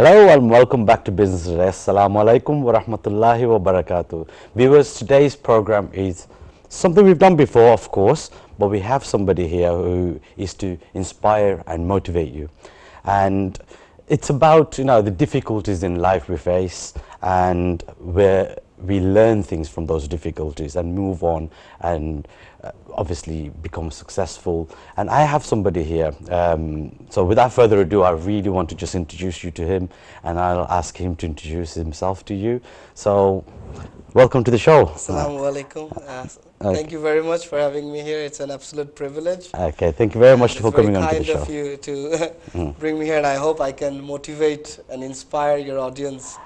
Hello and welcome back to Business Today. Assalamu alaikum wa rahmatullahi wa barakatuh. Viewers, today's program is something we've done before, of course, but we have somebody here who is to inspire and motivate you. And it's about, the difficulties in life we face and where we learn things from those difficulties and move on and obviously become successful. And I have somebody here, so without further ado, I really want to just introduce you to him, and I'll ask him to introduce himself to you. So welcome to the show. Assalamu alaikum. Thank you very much for having me here. It's an absolute privilege. Okay, thank you very much for coming on to the show. It's very kind of you to bring me here, and I hope I can motivate and inspire your audience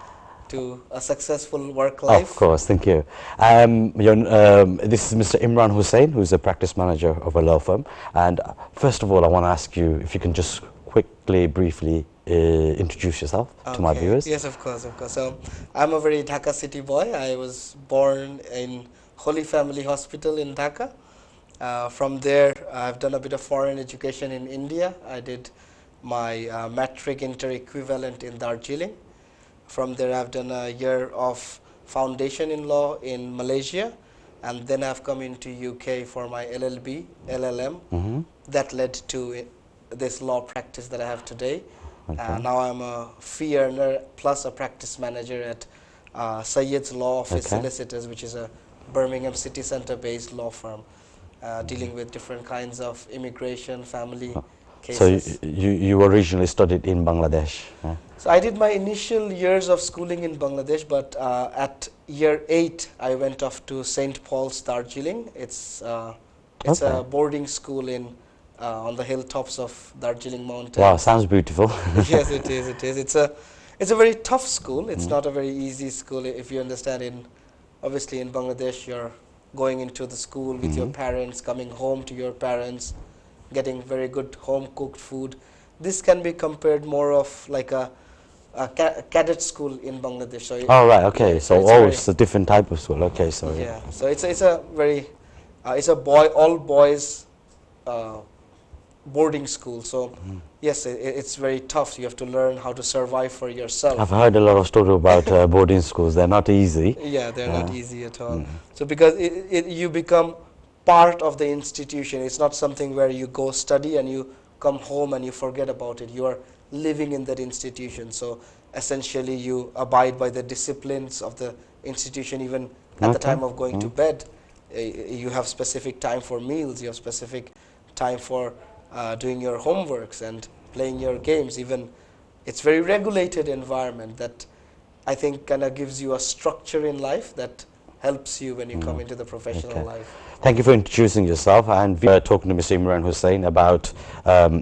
to a successful work life. Of course, thank you. This is Mr. Imran Hussain, who's a practice manager of a law firm. And first of all, I want to ask you if you can just quickly, briefly introduce yourself to my viewers. Yes, of course. So, I'm a very Dhaka city boy. I was born in Holy Family Hospital in Dhaka. From there, I've done a bit of foreign education in India. I did my matric inter equivalent in Darjeeling. From there, I've done a year of foundation in law in Malaysia, and then I've come into UK for my LLB, LLM. That led to this law practice that I have today. Now I'm a fee earner plus a practice manager at Sayyid's Law Office Solicitors, which is a Birmingham city center based law firm dealing with different kinds of immigration, family cases. So you originally studied in Bangladesh? So I did my initial years of schooling in Bangladesh, but at year 8 I went off to St. Paul's, Darjeeling. It's a boarding school in on the hilltops of Darjeeling Mountains. Wow, sounds beautiful. Yes, it is. It's a very tough school. It's not a very easy school. If you understand, obviously in Bangladesh you're going into the school with your parents, coming home to your parents, getting very good home cooked food. This can be compared more of like a cadet school in Bangladesh. So right, okay. So it's a different type of school. Okay, sorry. Yeah. So it's a very it's a all boys boarding school. So yes, it's very tough. You have to learn how to survive for yourself. I've heard a lot of stories about boarding schools. They're not easy. Yeah, they're not easy at all. So because you become part of the institution. It's not something where you go study and you come home and you forget about it. You are living in that institution. So essentially you abide by the disciplines of the institution even at the time of going to bed. You have specific time for meals. You have specific time for doing your homeworks and playing your games. Even it's very regulated environment that I think kind of gives you a structure in life that helps you when you come into the professional life. Thank you for introducing yourself, and we are talking to Mr. Imran Hussain about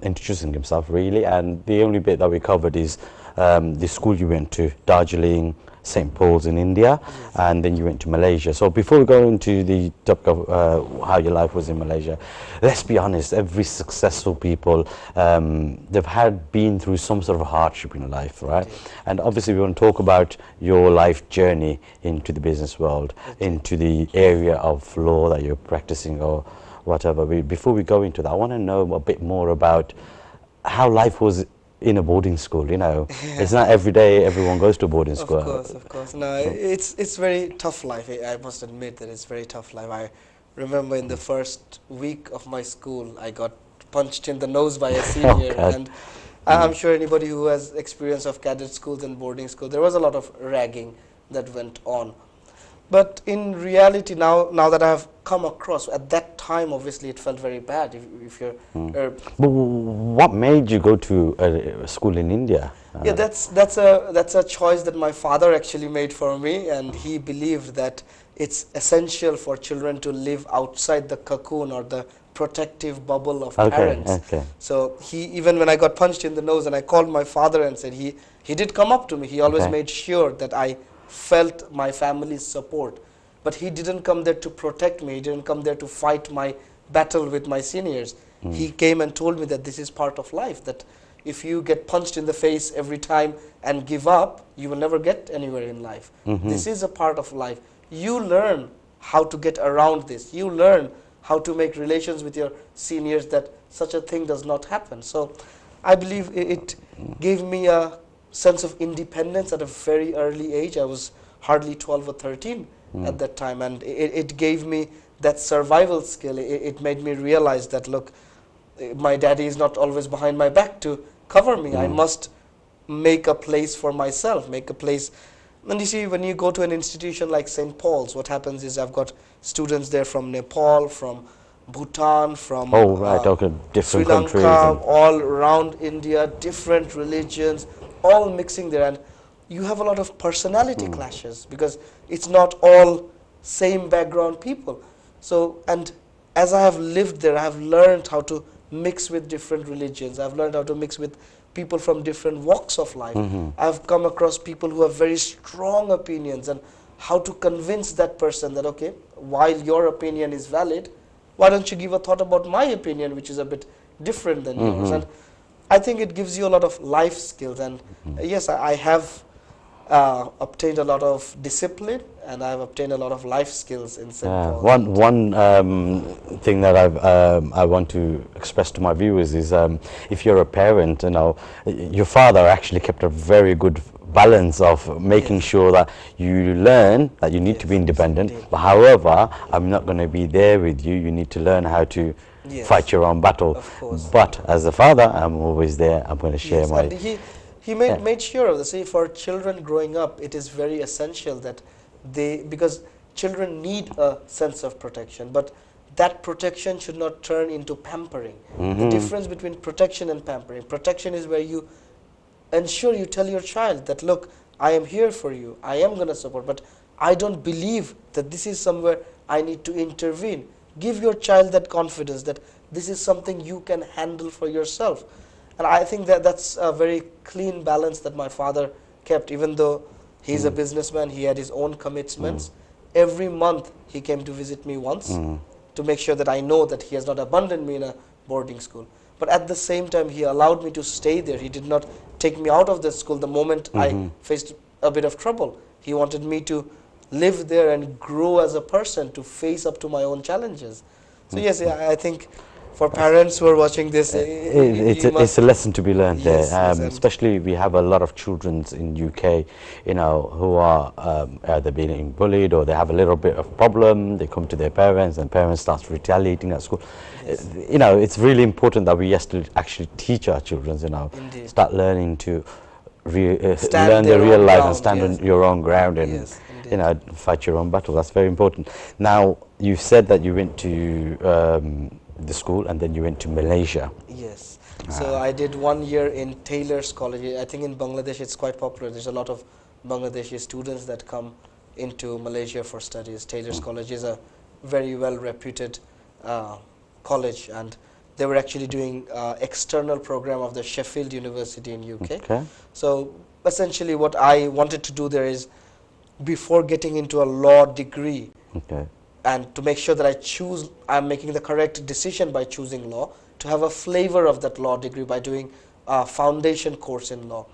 introducing himself really, and the only bit that we covered is the school you went to, Darjeeling, St. Paul's in India, and then you went to Malaysia. So before we go into the topic of how your life was in Malaysia, let's be honest, every successful people, they've been through some sort of hardship in life, right? And obviously we want to talk about your life journey into the business world, into the area of law that you're practicing or whatever. Before we go into that, I want to know a bit more about how life was in a boarding school. It's not every day everyone goes to a boarding school. Of course. No, it's very tough life. I must admit that it's very tough life. I remember in the first week of my school, I got punched in the nose by a senior, and I'm sure anybody who has experience of cadet schools and boarding school, there was a lot of ragging that went on. But in reality, now that I have come across, at that time, obviously, it felt very bad. If you're, but what made you go to a school in India? Yeah, that's a choice that my father actually made for me, and he believed that it's essential for children to live outside the cocoon or the protective bubble of parents. So even when I got punched in the nose, and I called my father and said, he did come up to me. He always made sure that I felt my family's support, but he didn't come there to protect me. He didn't come there to fight my battle with my seniors. He came and told me that this is part of life, that if you get punched in the face every time and give up, you will never get anywhere in life. This is a part of life. You learn how to get around this. You learn how to make relations with your seniors, that such a thing does not happen. So I believe it gave me a sense of independence at a very early age. I was hardly 12 or 13 at that time, and it gave me that survival skill. It made me realize that, look, my daddy is not always behind my back to cover me. I must make a place for myself, make a place. And you see, when you go to an institution like St. Paul's, what happens is I've got students there from Nepal, from Bhutan, from okay, different Sri countries, Lanka, all around India, different religions, all mixing there. And you have a lot of personality clashes because it's not all same background people. So, and as I have lived there, I have learned how to mix with different religions. I've learned how to mix with people from different walks of life. I've come across people who have very strong opinions, and how to convince that person that, okay, while your opinion is valid, why don't you give a thought about my opinion, which is a bit different than yours. And I think it gives you a lot of life skills. And yes, I have obtained a lot of discipline, and I've obtained a lot of life skills in St. Paul's. One thing that I want to express to my viewers is, if you're a parent, your father actually kept a very good balance of making sure that you learn that you need to be independent, but however, I'm not going to be there with you. You need to learn how to fight your own battle. Of course. But as a father, I'm always there. I'm going to share my... And he made sure of this. See, for children growing up, it is very essential that because children need a sense of protection, but that protection should not turn into pampering. The difference between protection and pampering: protection is where you ensure, you tell your child that, look, I am here for you, I am going to support, but I don't believe that this is somewhere I need to intervene. Give your child that confidence that this is something you can handle for yourself. And I think that that's a very clean balance that my father kept. Even though he's a businessman, he had his own commitments. Every month he came to visit me once to make sure that I know that he has not abandoned me in a boarding school. But at the same time, he allowed me to stay there. He did not take me out of the school the moment I faced a bit of trouble. He wanted me to live there and grow as a person, to face up to my own challenges. So yes, I think for parents who are watching this, it's a lesson to be learned there. Yes, especially we have a lot of children in UK, who are either being bullied or they have a little bit of problem. They come to their parents, and parents start retaliating at school. Yes. It's really important that we actually teach our children, Indeed. start learning to Stand learn the their real own life ground, and stand yes. on your own ground, and Yes, indeed. fight your own battle. That's very important. Now, you said that you went to the school and then you went to Malaysia. Yes. So I did 1 year in Taylor's College. I think in Bangladesh it's quite popular. There's a lot of Bangladeshi students that come into Malaysia for studies. Taylor's College is a very well reputed college, and they were actually doing external program of the Sheffield University in UK. Okay. So essentially what I wanted to do there is, before getting into a law degree, Okay. and to make sure that I'm making the correct decision by choosing law, to have a flavor of that law degree by doing a foundation course in law.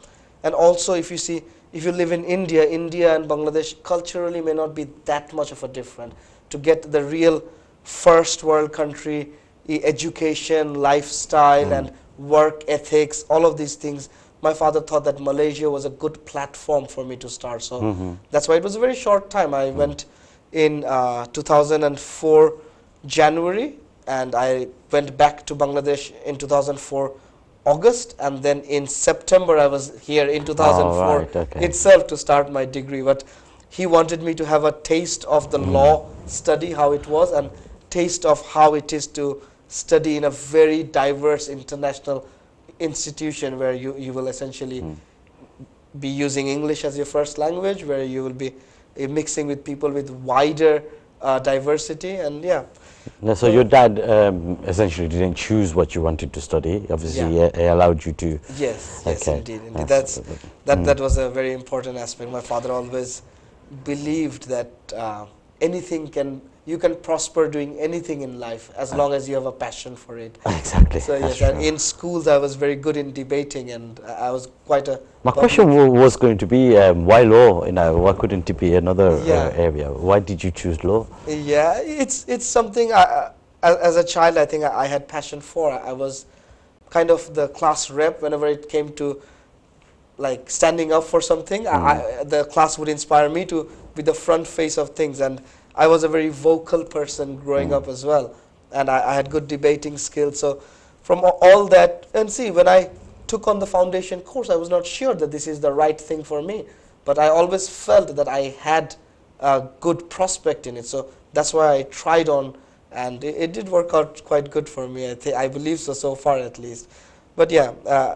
And also, if you live in India and Bangladesh culturally may not be that much of a difference. To get the real first world country education, lifestyle and work ethics, all of these things, my father thought that Malaysia was a good platform for me to start. So that's why it was a very short time. I went in 2004 January, and I went back to Bangladesh in 2004 August, and then in September I was here in 2004 itself to start my degree. But he wanted me to have a taste of the law study, how it was, and taste of how it is to study in a very diverse international institution where you will essentially be using English as your first language, where you will be mixing with people with wider diversity. And so your dad essentially didn't choose what you wanted to study. Obviously, he allowed you to. Yes, yes, Okay. indeed. That was a very important aspect. My father always believed that you can prosper doing anything in life as long as you have a passion for it. Exactly. So yes, and in schools I was very good in debating, and I was quite a... My question was going to be, why law? Why couldn't it be another area? Why did you choose law? Yeah, it's something as a child I think I had passion for. I was kind of the class rep whenever it came to like standing up for something, the class would inspire me to be the front face of things. And I was a very vocal person growing up as well, and I had good debating skills. So from all that, and see, when I took on the foundation course, I was not sure that this is the right thing for me, but I always felt that I had a good prospect in it. So that's why I tried on, and it did work out quite good for me. I believe so, so far at least. But yeah,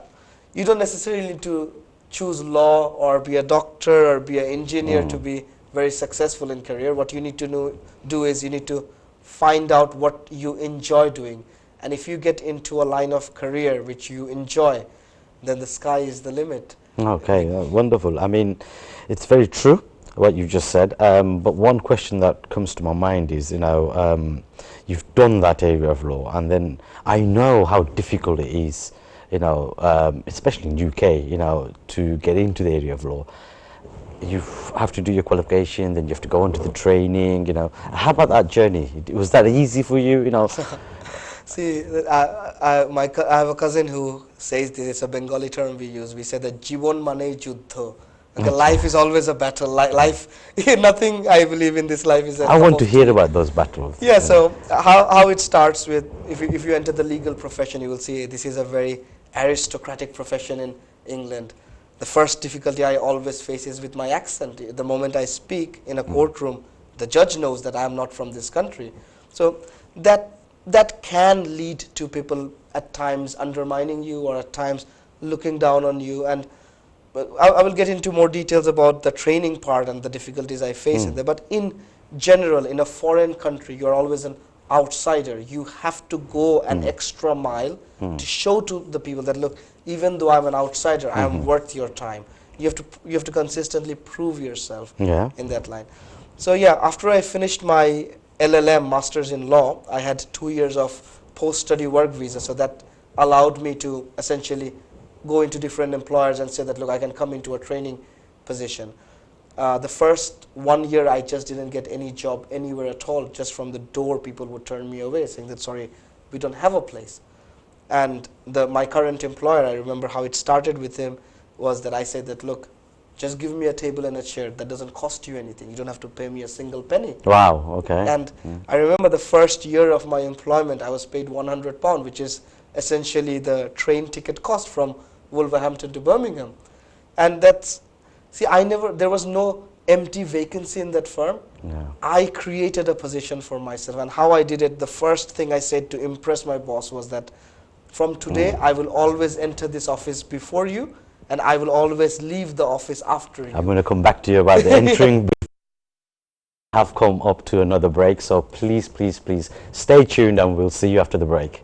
you don't necessarily need to choose law or be a doctor or be an engineer to be very successful in career. What you need to do is you need to find out what you enjoy doing. And if you get into a line of career which you enjoy, then the sky is the limit. Okay, wonderful. I mean, it's very true what you just said. But one question that comes to my mind is, you've done that area of law, and then I know how difficult it is, especially in UK, to get into the area of law. You have to do your qualification, then you have to go on to the training. How about that journey? Was that easy for you? See, I have a cousin who says this. It's a Bengali term we use. We say that Jibon mane juddho. Life is always a battle. Life, nothing I believe in this life is a I want to hear about those battles. Yeah, so how it starts with, if you enter the legal profession, you will see this is a very aristocratic profession in England. The first difficulty I always face is with my accent. The moment I speak in a courtroom, the judge knows that I am not from this country. So that can lead to people at times undermining you, or at times looking down on you. And I will get into more details about the training part and the difficulties I face in there. But in general, in a foreign country, you are always an outsider. You have to go an extra mile to show to the people that, look, even though I'm an outsider, I am worth your time. You have to consistently prove yourself in that line. So yeah, after I finished my LLM, Masters in Law, I had 2 years of post-study work visa. So that allowed me to essentially go into different employers and say that, look, I can come into a training position. The first 1 year, I just didn't get any job anywhere at all. Just from the door, people would turn me away, saying that, sorry, we don't have a place. And my current employer, I remember how it started with him, was that I said that, look, just give me a table and a chair. That doesn't cost you anything. You don't have to pay me a single penny. Wow, okay. And I remember the first year of my employment, I was paid £100, which is essentially the train ticket cost from Wolverhampton to Birmingham. And there was no empty vacancy in that firm. I created a position for myself. And how I did it, the first thing I said to impress my boss was that, from today, I will always enter this office before you, and I will always leave the office after you. I'm going to come back to you about the entering. Have come up to another break, so please stay tuned, and we'll see you after the break.